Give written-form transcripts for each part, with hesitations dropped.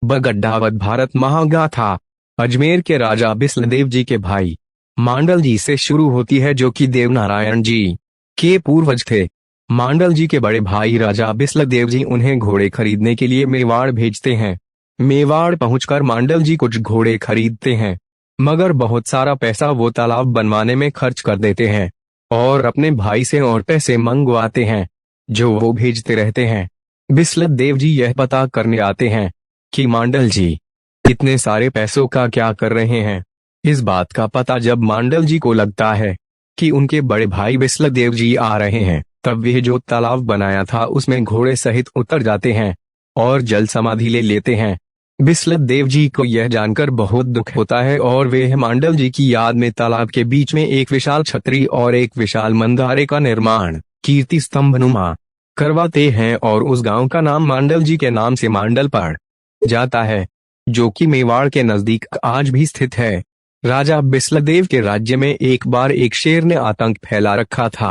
बगड्डावत भारत महागाथा अजमेर के राजा बिस्लदेव जी के भाई मांडल जी से शुरू होती है, जो कि देवनारायण जी के पूर्वज थे। मांडल जी के बड़े भाई राजा बिस्लदेव जी उन्हें घोड़े खरीदने के लिए मेवाड़ भेजते हैं। मेवाड़ पहुंचकर मांडल जी कुछ घोड़े खरीदते हैं, मगर बहुत सारा पैसा वो तालाब बनवाने में खर्च कर देते हैं और अपने भाई से और पैसे मंगवाते हैं, जो वो भेजते रहते हैं। बिस्लदेव जी यह पता करने आते हैं कि मांडल जी इतने सारे पैसों का क्या कर रहे हैं। इस बात का पता जब मांडल जी को लगता है कि उनके बड़े भाई बिस्लदेव जी आ रहे हैं, तब वे जो तालाब बनाया था उसमें घोड़े सहित उतर जाते हैं और जल समाधि ले लेते हैं। बिस्लदेव जी को यह जानकर बहुत दुख होता है और वे मांडल जी की याद में तालाब के बीच में एक विशाल छतरी और एक विशाल मंदारे का निर्माण कीर्ति स्तंभनुमा करवाते हैं और उस गांव का नाम मांडल जी के नाम से मांडल पड़ जाता है, जो कि मेवाड़ के नजदीक आज भी स्थित है। राजा बिस्लदेव के राज्य में एक बार एक शेर ने आतंक फैला रखा था।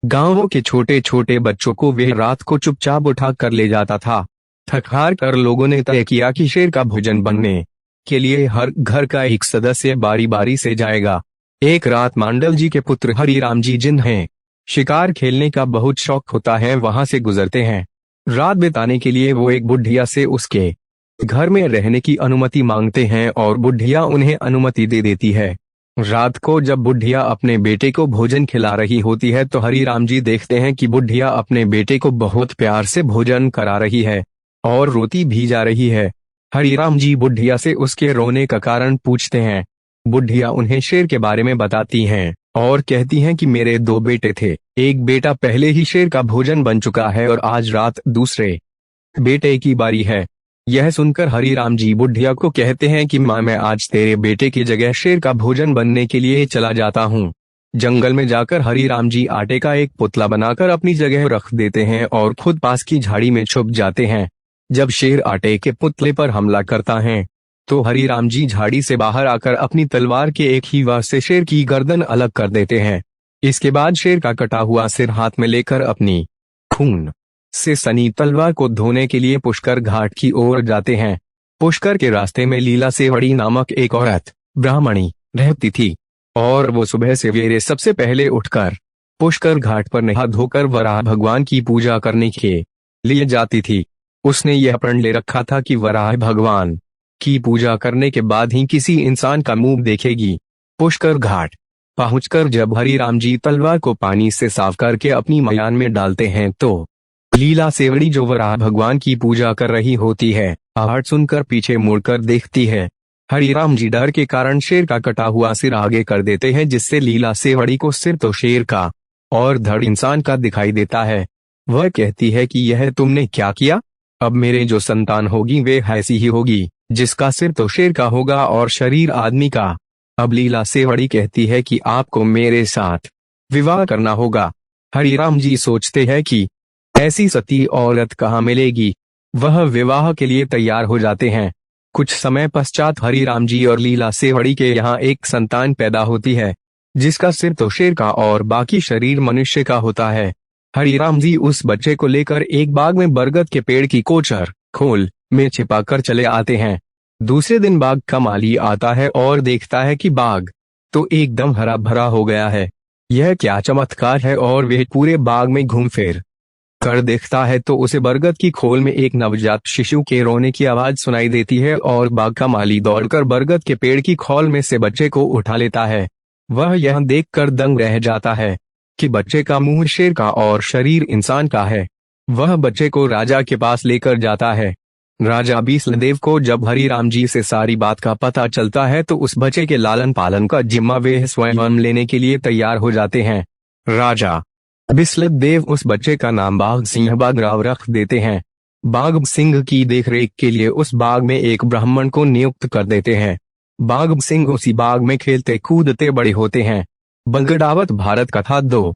गांवों के छोटे छोटे बच्चों को वह रात को चुपचाप उठा कर ले जाता था। थक हार कर लोगों ने तय किया कि शेर का भोजन बनने के लिए हर घर का एक सदस्य बारी बारी से जाएगा। एक रात मांडल जी के पुत्र हरिराम जी, जिन्हें शिकार खेलने का बहुत शौक होता है, वहां से गुजरते हैं। रात बिताने के लिए वो एक बुढ़िया से उसके घर में रहने की अनुमति मांगते हैं और बुढ़िया उन्हें अनुमति दे देती है। रात को जब बुढ़िया अपने बेटे को भोजन खिला रही होती है तो हरिराम जी देखते हैं कि बुढ़िया अपने बेटे को बहुत प्यार से भोजन करा रही है और रोती भी जा रही है। हरिराम जी बुढ़िया से उसके रोने का कारण पूछते हैं। बुढ़िया उन्हें शेर के बारे में बताती हैं और कहती हैं कि मेरे दो बेटे थे, एक बेटा पहले ही शेर का भोजन बन चुका है और आज रात दूसरे बेटे की बारी है। यह सुनकर हरिराम जी बुढ़िया को कहते हैं कि माँ, मैं आज तेरे बेटे की जगह शेर का भोजन बनने के लिए चला जाता हूँ। जंगल में जाकर हरिराम जी आटे का एक पुतला बनाकर अपनी जगह रख देते हैं और खुद पास की झाड़ी में छुप जाते हैं। जब शेर आटे के पुतले पर हमला करता है तो हरिराम जी झाड़ी से बाहर आकर अपनी तलवार के एक ही वार से शेर की गर्दन अलग कर देते हैं। इसके बाद शेर का कटा हुआ सिर हाथ में लेकर अपनी खून से सनी तलवार को धोने के लिए पुष्कर घाट की ओर जाते हैं। पुष्कर के रास्ते में लीला सेवड़ी नामक एक औरत ब्राह्मणी रहती थी और वो सुबह सवेरे सबसे पहले उठकर पुष्कर घाट पर नहा धोकर वराह भगवान की पूजा करने के लिए जाती थी। उसने यह प्रण ले रखा था कि वराह भगवान की पूजा करने के बाद ही किसी इंसान का मुंह देखेगी। पुष्कर घाट पहुंचकर जब हरिराम जी तलवार को पानी से साफ करके अपनी मयान में डालते हैं तो लीला सेवड़ी, जो वराह भगवान की पूजा कर रही होती है, आहट सुनकर पीछे मुड़कर देखती है। हरिराम जी डर के कारण शेर का कटा हुआ सिर आगे कर देते हैं, जिससे लीला सेवड़ी को सिर तो शेर का और धड़ इंसान का दिखाई देता है। वह कहती है कि यह तुमने क्या किया? अब मेरे जो संतान होगी वे ऐसी ही होगी, जिसका सिर तो शेर का होगा और शरीर आदमी का। अब लीला सेवड़ी कहती है कि आपको मेरे साथ विवाह करना होगा। हरिराम जी सोचते हैं कि ऐसी सती औरत कहाँ मिलेगी। वह विवाह के लिए तैयार हो जाते हैं। कुछ समय पश्चात हरिराम जी और लीला सेवड़ी के यहाँ एक संतान पैदा होती है, जिसका सिर तो शेर का और बाकी शरीर मनुष्य का होता है। हरिराम जी उस बच्चे को लेकर एक बाग में बरगद के पेड़ की कोचर खोल में छिपाकर चले आते हैं। दूसरे दिन बाग का माली आता है और देखता है कि बाग तो एकदम हरा भरा हो गया है। यह क्या चमत्कार है, और वह पूरे बाग में घूम फिर कर देखता है तो उसे बरगद की खोल में एक नवजात शिशु के रोने की आवाज सुनाई देती है और बाग का माली दौड़कर बरगद के पेड़ की खोल में से बच्चे को उठा लेता है। वह यह देखकर दंग रह जाता है कि बच्चे का मुंह शेर का और शरीर इंसान का है। वह बच्चे को राजा के पास लेकर जाता है। राजा बिस्लदेव को जब हरिराम जी से सारी बात का पता चलता है तो उस बच्चे के लालन पालन का जिम्मा वे स्वयं लेने के लिए तैयार हो जाते हैं। राजा बिस्लदेव उस बच्चे का नाम बाघ सिंह बागराव रख देते हैं। बाघ सिंह की देखरेख के लिए उस बाग में एक ब्राह्मण को नियुक्त कर देते हैं। बाघ सिंह उसी बाग में खेलते कूदते बड़े होते हैं। बगडावत भारत कथा 2।